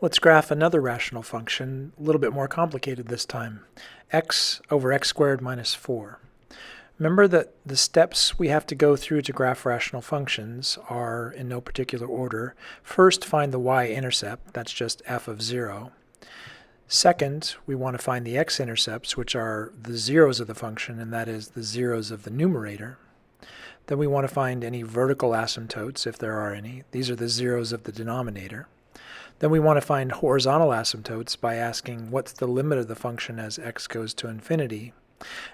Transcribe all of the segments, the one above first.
Let's graph another rational function, a little bit more complicated this time, x over x squared minus 4. Remember that the steps we have to go through to graph rational functions are in no particular order. First, find the y-intercept, that's just f of 0. Second, we want to find the x-intercepts, which are the zeros of the function, and that is the zeros of the numerator. Then we want to find any vertical asymptotes, if there are any. These are the zeros of the denominator. Then we want to find horizontal asymptotes by asking what's the limit of the function as x goes to infinity.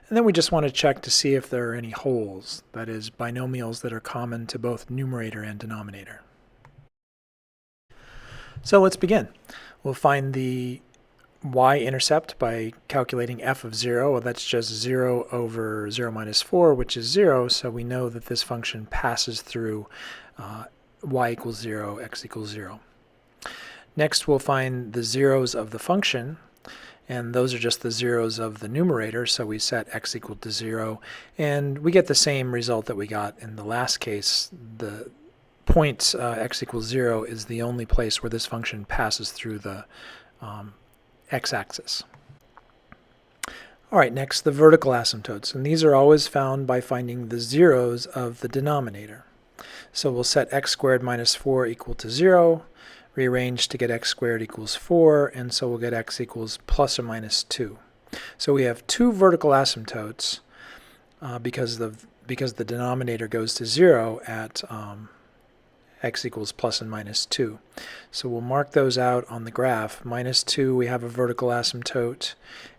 And then we just want to check to see if there are any wholes, that is, binomials that are common to both numerator and denominator. So let's begin. We'll find the y-intercept by calculating f of 0. Well, that's just 0 over 0 minus 4, which is 0, so we know that this function passes through y equals 0, x equals 0. Next, we'll find the zeros of the function, and those are just the zeros of the numerator, so we set x equal to 0, and we get the same result that we got in the last case. The point x equals 0 is the only place where this function passes through the x-axis. All right, next, the vertical asymptotes, and these are always found by finding the zeros of the denominator. So we'll set x squared minus 4 equal to 0, rearrange to get x squared equals 4, and so we'll get x equals plus or minus 2. So we have two vertical asymptotes because the denominator goes to 0 at x equals plus and minus 2. So we'll mark those out on the graph. Minus 2 we have a vertical asymptote,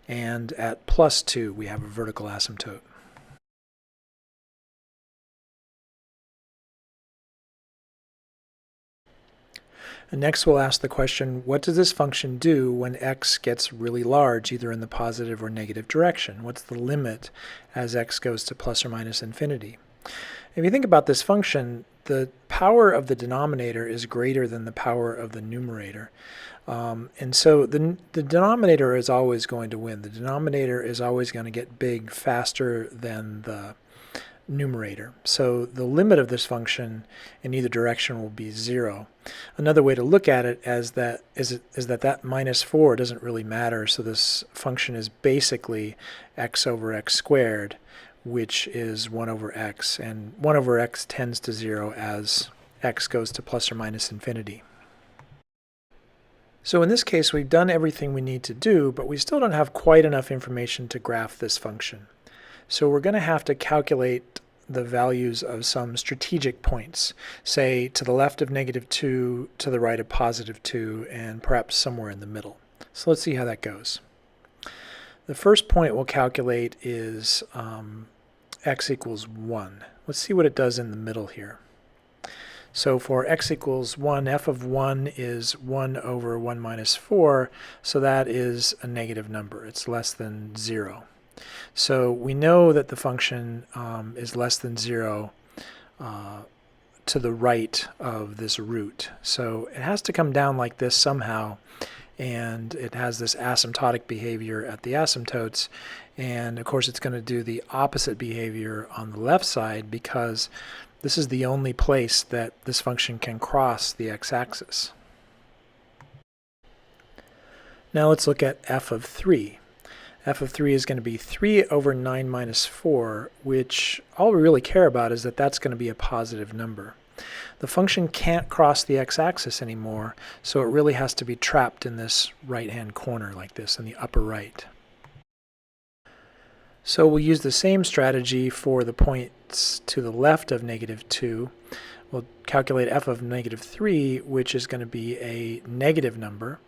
and at plus 2 we have a vertical asymptote. And next we'll ask the question, what does this function do when x gets really large, either in the positive or negative direction? What's the limit as x goes to plus or minus infinity? If you think about this function, the power of the denominator is greater than the power of the numerator. And so the denominator is always going to win. The denominator is always going to get big faster than the numerator. So the limit of this function in either direction will be 0. Another way to look at it is that minus 4 doesn't really matter, so this function is basically x over x squared, which is 1 over x, and 1 over x tends to 0 as x goes to plus or minus infinity. So in this case, we've done everything we need to do, but we still don't have quite enough information to graph this function. So we're going to have to calculate the values of some strategic points, say to the left of -2, to the right of +2, and perhaps somewhere in the middle. So let's see how that goes. The first point we'll calculate is x equals 1. Let's see what it does in the middle here. So for x equals 1, f of 1 is 1 over 1 minus 4, so that is a negative number. It's less than 0. So we know that the function is less than 0 to the right of this root. So it has to come down like this somehow, and it has this asymptotic behavior at the asymptotes, and of course it's going to do the opposite behavior on the left side because this is the only place that this function can cross the x-axis. Now let's look at f of 3. f of 3 is going to be 3 over 9 minus 4, which all we really care about is that that's going to be a positive number. The function can't cross the x-axis anymore, so it really has to be trapped in this right-hand corner like this, in the upper right. So we'll use the same strategy for the points to the left of -2. We'll calculate f of -3, which is going to be a negative number,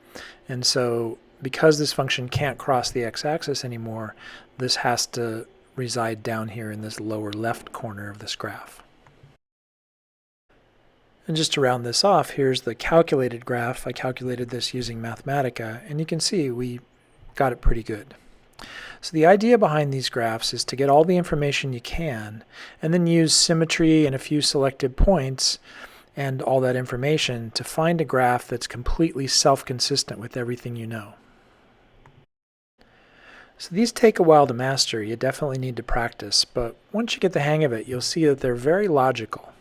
and so because this function can't cross the x-axis anymore, this has to reside down here in this lower left corner of this graph. And just to round this off, here's the calculated graph. I calculated this using Mathematica, and you can see we got it pretty good. So the idea behind these graphs is to get all the information you can, and then use symmetry and a few selected points and all that information to find a graph that's completely self-consistent with everything you know. So these take a while to master. You definitely need to practice, but once you get the hang of it, you'll see that they're very logical.